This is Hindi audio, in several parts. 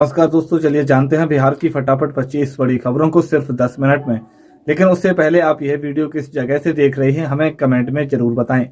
नमस्कार दोस्तों, चलिए जानते हैं बिहार की फटाफट 25 बड़ी खबरों को सिर्फ 10 मिनट में। लेकिन उससे पहले आप यह वीडियो किस जगह से देख रहे हैं हमें कमेंट में जरूर बताएं।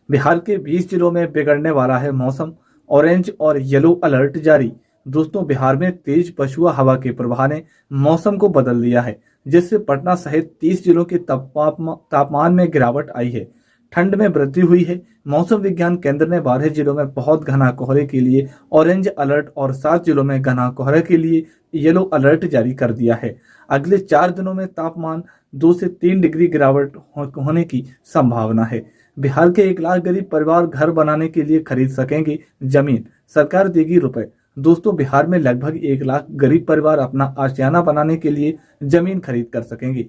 बिहार के 20 जिलों में बिगड़ने वाला है मौसम, ऑरेंज और येलो अलर्ट जारी। दोस्तों, बिहार में तेज पछुआ हवा के प्रवाह ने मौसम को बदल दिया है, जिससे पटना सहित 30 जिलों के तापमान में गिरावट आई है। ठंड में वृद्धि हुई है। मौसम विज्ञान केंद्र ने 12 जिलों में बहुत घना कोहरे के लिए ऑरेंज अलर्ट और 7 जिलों में घना कोहरे के लिए येलो अलर्ट जारी कर दिया है। अगले 4 दिनों में तापमान 2 से 3 डिग्री गिरावट होने की संभावना है। बिहार के 1 लाख गरीब परिवार घर बनाने के लिए खरीद सकेंगे जमीन, सरकार देगी रुपए। दोस्तों, बिहार में लगभग 1 लाख गरीब परिवार अपना आशियाना बनाने के लिए जमीन खरीद कर सकेंगे।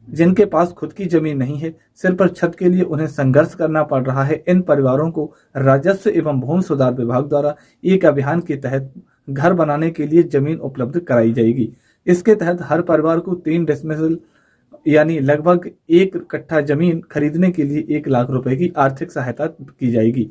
जिनके पास खुद की जमीन नहीं है, सिर पर छत के लिए उन्हें संघर्ष करना पड़ रहा है, इन परिवारों को राजस्व एवं भूमि सुधार विभाग द्वारा एक अभियान के तहत घर बनाने के लिए जमीन उपलब्ध कराई जाएगी। इसके तहत हर परिवार को 3 डेसिमल यानी लगभग 1 कट्ठा जमीन खरीदने के लिए 1 लाख रुपए की आर्थिक सहायता की जाएगी।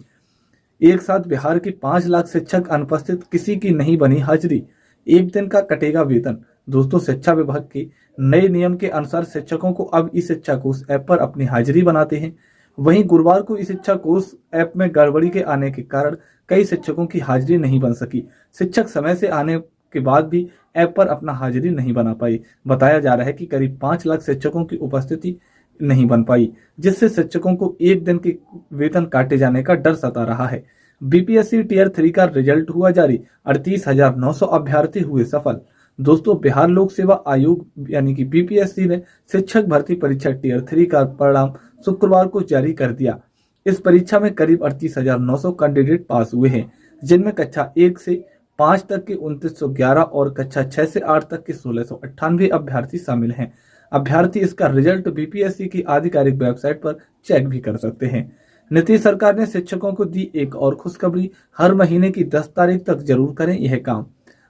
एक साथ बिहार के 5 लाख शिक्षक अनुपस्थित, किसी की नहीं बनी हाजिरी, 1 दिन का कटेगा वेतन। दोस्तों, शिक्षा विभाग के नए नियम के अनुसार शिक्षकों को अब ई शिक्षा कोष ऐप पर अपनी हाजिरी बनाते हैं। वहीं गुरुवार को ई शिक्षा कोष ऐप में गड़बड़ी के आने के कारण कई शिक्षकों की हाजिरी नहीं बन सकी। शिक्षक समय से आने के बाद भी ऐप पर अपना हाजिरी नहीं बना पाई। बताया जा रहा है कि करीब 5 लाख शिक्षकों की उपस्थिति नहीं बन पाई, जिससे शिक्षकों को 1 दिन के वेतन काटे जाने का डर सता रहा है। बीपीएससी टियर 3 का रिजल्ट हुआ जारी, 38,900 अभ्यर्थी हुए सफल। दोस्तों, बिहार लोक सेवा आयोग यानी कि बीपीएससी ने शिक्षक भर्ती परीक्षा टियर 3 का परिणाम शुक्रवार को जारी कर दिया। इस परीक्षा में करीब 38,900 कैंडिडेट पास हुए हैं, जिनमें कक्षा 1 से 5 तक के 2911 और कक्षा 6 से 8 तक के 1698 अभ्यर्थी शामिल हैं। अभ्यर्थी इसका रिजल्ट बीपीएससी की आधिकारिक वेबसाइट पर चेक भी कर सकते हैं। नीतीश सरकार ने शिक्षकों को दी एक और खुशखबरी, हर महीने की 10 तारीख तक जरूर करें यह काम।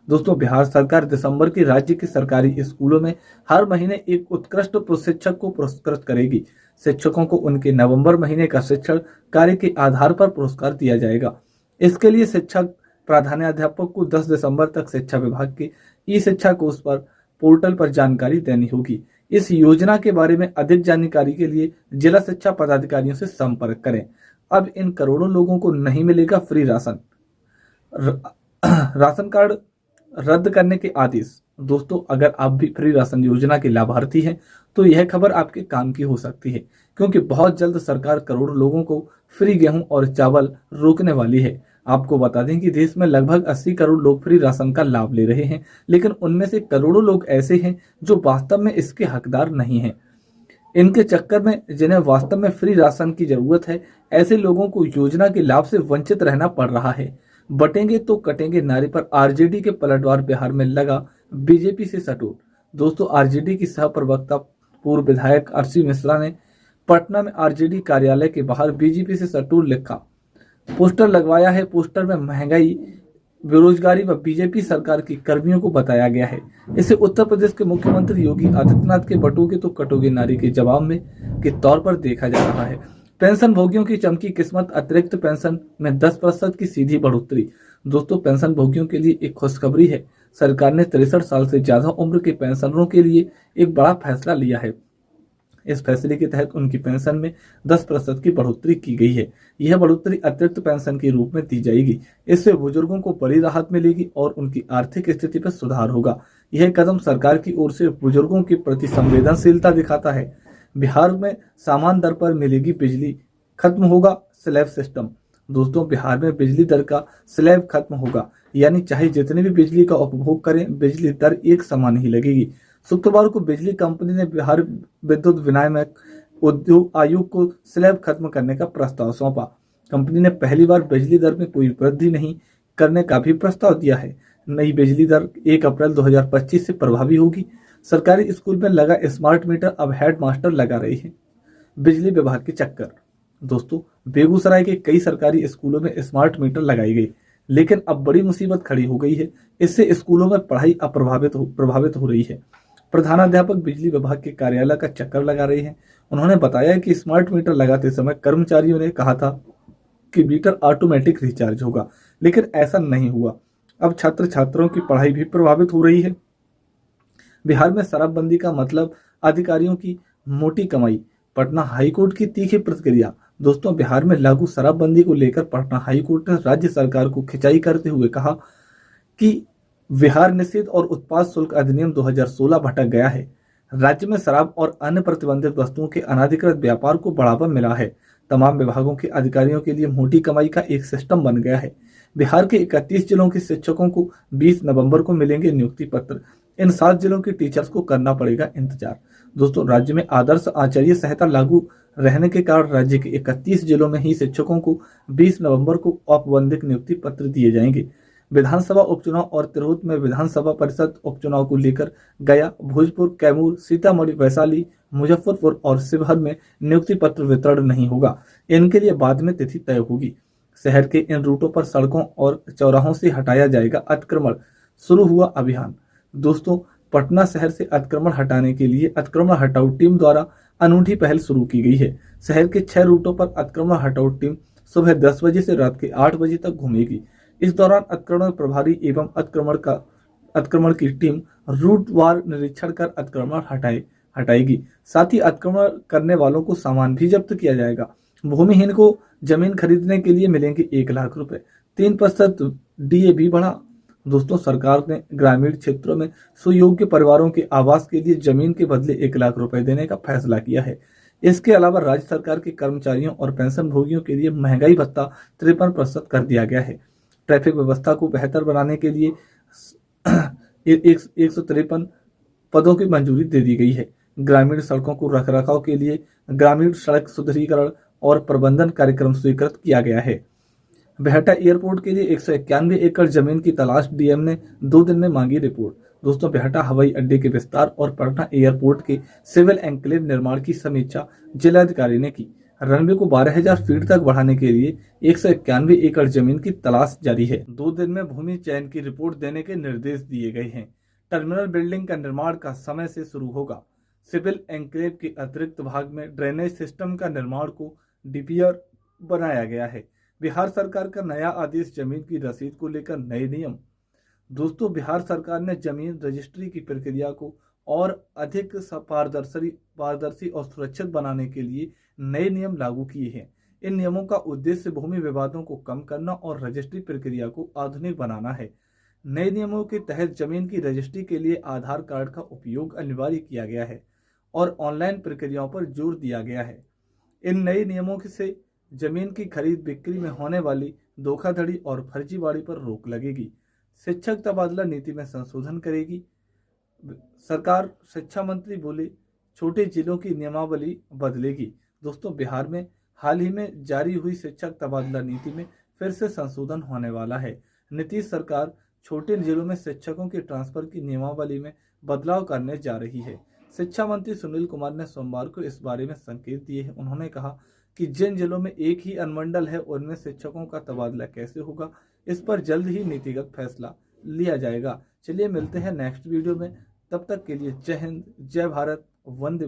दोस्तों, बिहार सरकार दिसंबर की राज्य के सरकारी स्कूलों में हर महीने एक उत्कृष्ट प्रशिक्षक को पुरस्कृत करेगी। शिक्षकों को उनके नवंबर महीने का शिक्षण कार्य के आधार पर पुरस्कार दिया जाएगा। इसके लिए शिक्षक प्रधानाध्यापक को 10 दिसंबर तक शिक्षा विभाग के ई शिक्षा कोष पर पोर्टल पर जानकारी देनी होगी। इस योजना के बारे में अधिक जानकारी के लिए जिला शिक्षा पदाधिकारियों से संपर्क करें। अब इन करोड़ों लोगों को नहीं मिलेगा फ्री राशन। राशन कार्ड रद्द करने के आदेश। दोस्तों, अगर आप भी फ्री राशन योजना के लाभार्थी हैं तो यह खबर आपके काम की हो सकती है, क्योंकि बहुत जल्द सरकार करोड़ों लोगों को फ्री गेहूं और चावल रोकने वाली है। आपको बता दें कि देश में लगभग 80 करोड़ लोग फ्री राशन का लाभ ले रहे हैं, लेकिन उनमें से करोड़ों लोग ऐसे हैं जो वास्तव में इसके हकदार नहीं हैं। इनके चक्कर में जिन्हें वास्तव में फ्री राशन की जरूरत है, ऐसे लोगों को योजना के लाभ से वंचित रहना पड़ रहा है। बटेंगे तो कटेंगे नारे पर आरजेडी के पलटवार, बिहार में लगा बीजेपी से सटोर। दोस्तों, आरजेडी की सह प्रवक्ता पूर्व विधायक अर्शी मिश्रा ने पटना में आरजेडी कार्यालय के बाहर बीजेपी से सटोर लिखा पोस्टर लगवाया है। पोस्टर में महंगाई, बेरोजगारी व बीजेपी सरकार की कर्मियों को बताया गया है। इसे उत्तर प्रदेश के मुख्यमंत्री योगी आदित्यनाथ के बटोगे तो कटोगे नारे के जवाब में के तौर पर देखा जा रहा है। पेंशन भोगियों की चमकी किस्मत, अतिरिक्त पेंशन में 10% की सीधी बढ़ोतरी। दोस्तों, पेंशन भोगियों के लिए एक खुशखबरी है। सरकार ने 63 साल से ज्यादा उम्र के पेंशनरों के लिए एक बड़ा फैसला लिया है। इस फैसले के तहत उनकी पेंशन में 10% की बढ़ोतरी की गई है। यह बढ़ोतरी अतिरिक्त पेंशन के रूप में दी जाएगी। इससे बुजुर्गों को बड़ी राहत मिलेगी और उनकी आर्थिक स्थिति पर सुधार होगा। यह कदम सरकार की ओर से बुजुर्गों के प्रति संवेदनशीलता दिखाता है। बिहार में समान दर पर मिलेगी बिजली, खत्म होगा स्लैब सिस्टम। दोस्तों, बिहार में बिजली दर का स्लैब खत्म होगा, यानी चाहे जितने भी बिजली का उपभोग करें, बिजली दर एक समान ही लगेगी। शुक्रवार को बिजली कंपनी ने बिहार विद्युत विनियामक उद्योग आयोग को स्लैब खत्म करने का प्रस्ताव सौंपा। कंपनी ने पहली बार बिजली दर में कोई वृद्धि नहीं करने का भी प्रस्ताव दिया है। नई बिजली दर 1 अप्रैल 2025 से प्रभावी होगी। सरकारी स्कूल में लगा स्मार्ट मीटर, अब हेडमास्टर लगा रहे हैं बिजली विभाग के चक्कर। दोस्तों, बेगूसराय के कई सरकारी स्कूलों में स्मार्ट मीटर लगाई गई, लेकिन अब बड़ी मुसीबत खड़ी हो गई है। इससे स्कूलों में पढ़ाई प्रभावित हो रही है। प्रधानाध्यापक बिजली विभाग के कार्यालय का चक्कर लगा रहे हैं। उन्होंने बताया कि स्मार्ट मीटर लगाते समय कर्मचारियों ने कहा था कि मीटर ऑटोमेटिक रिचार्ज होगा, लेकिन ऐसा नहीं हुआ। अब छात्र छात्राओं की पढ़ाई भी प्रभावित हो रही है। बिहार में शराबबंदी का मतलब अधिकारियों की मोटी कमाई, पटना हाईकोर्ट की तीखी प्रतिक्रिया। दोस्तों, बिहार में लागू शराबबंदी को लेकर पटना हाईकोर्ट ने राज्य सरकार को खिंचाई करते हुए कहा कि बिहार निषेध और उत्पाद शुल्क अधिनियम 2016 भटक गया है। राज्य में शराब और अन्य प्रतिबंधित वस्तुओं के अनाधिकृत व्यापार को बढ़ावा मिला है। तमाम विभागों के अधिकारियों के लिए मोटी कमाई का एक सिस्टम बन गया है। बिहार के 31 जिलों के शिक्षकों को 20 नवंबर को मिलेंगे नियुक्ति पत्र। इन 7 जिलों के टीचर्स को करना पड़ेगा इंतजार। दोस्तों, राज्य में आदर्श आचार्य संहिता लागू रहने के कारण राज्य के 31 जिलों में ही शिक्षकों को 20 नवंबर को औपबंधिक नियुक्ति पत्र दिए जाएंगे। विधानसभा उपचुनाव और तिरहुत में विधानसभा परिषद उपचुनाव को लेकर गया, भोजपुर, कैमूर, सीतामढ़ी, वैशाली, मुजफ्फरपुर और शिवहर में नियुक्ति पत्र वितरण नहीं होगा। इनके लिए बाद में तिथि तय होगी। शहर के इन रूटों पर सड़कों और चौराहों से हटाया जाएगा अतिक्रमण। शुरू हुआ अभियान। दोस्तों, पटना शहर से अतिक्रमण हटाने के लिए अतिक्रमण हटाओ टीम द्वारा अनूठी पहल शुरू की गई है। शहर के 6 रूटों पर अतिक्रमण हटाओ टीम सुबह 10 बजे से रात के 8 बजे तक घूमेगी। इस दौरान अतिक्रमण प्रभारी एवं अतिक्रमण की टीम रूट वार निरीक्षण कर अतिक्रमण हटाएगी। साथ ही अतिक्रमण करने वालों को सामान भी जब्त किया जाएगा। भूमिहीन को जमीन खरीदने के लिए मिलेंगे 1 लाख रुपए। 3% DA भी बढ़ा। दोस्तों, सरकार ने ग्रामीण क्षेत्रों में सुयोग्य परिवारों के आवास के लिए जमीन के बदले 1 लाख रुपए देने का फैसला किया है। इसके अलावा राज्य सरकार के कर्मचारियों और पेंशन भोगियों के लिए महंगाई भत्ता 53% कर दिया गया है। ट्रैफिक व्यवस्था को बेहतर बनाने के लिए 153 पदों की मंजूरी दे दी गई है। ग्रामीण सड़कों को रखरखाव के लिए ग्रामीण सड़क सुदृढ़ीकरण और प्रबंधन कार्यक्रम स्वीकृत किया गया है। बेहटा एयरपोर्ट के लिए 191 एकड़ जमीन की तलाश डीएम ने 2 दिन में मांगी रिपोर्ट। दोस्तों, बेहटा हवाई अड्डे के विस्तार और पटना एयरपोर्ट के सिविल एन्क्लेव निर्माण की समीक्षा जिलाधिकारी ने की। रनवे को 12,000 फीट तक बढ़ाने के लिए 191 एकड़ जमीन की तलाश जारी है। 2 दिन में भूमि चयन की रिपोर्ट देने के निर्देश दिए गए हैं। टर्मिनल बिल्डिंग का निर्माण का समय से शुरू होगा। सिविल एन्क्लेव के अतिरिक्त भाग में ड्रेनेज सिस्टम का निर्माण को डीपीआर बनाया गया है। बिहार सरकार का नया आदेश जमीन की रसीद को लेकर नए नियम। दोस्तों, बिहार सरकार ने जमीन रजिस्ट्री की प्रक्रिया को और अधिक पारदर्शी और सुरक्षित बनाने के लिए नए नियम लागू किए हैं। इन नियमों का उद्देश्य भूमि विवादों को कम करना और रजिस्ट्री प्रक्रिया को आधुनिक बनाना है। नए नियमों के तहत जमीन की रजिस्ट्री के लिए आधार कार्ड का उपयोग अनिवार्य किया गया है और ऑनलाइन प्रक्रियाओं पर जोर दिया गया है। इन नए नियमों से जमीन की खरीद बिक्री में होने वाली धोखाधड़ी और फर्जीवाड़ी पर रोक लगेगी। शिक्षक तबादला नीति में संशोधन करेगी सरकार। शिक्षा मंत्री बोले, छोटे जिलों की नियमावली बदलेगी। दोस्तों, बिहार में हाल ही में जारी हुई शिक्षक तबादला नीति में फिर से संशोधन होने वाला है। नीतीश सरकार छोटे जिलों में शिक्षकों के ट्रांसफर की नियमावली में बदलाव करने जा रही है। शिक्षा मंत्री सुनील कुमार ने सोमवार को इस बारे में संकेत दिए हैं। उन्होंने कहा कि जिन जिलों में एक ही अनुमंडल है उनमें शिक्षकों का तबादला कैसे होगा, इस पर जल्द ही नीतिगत फैसला लिया जाएगा। चलिए मिलते हैं नेक्स्ट वीडियो में। तब तक के लिए जय हिंद, जय भारत, वंदे।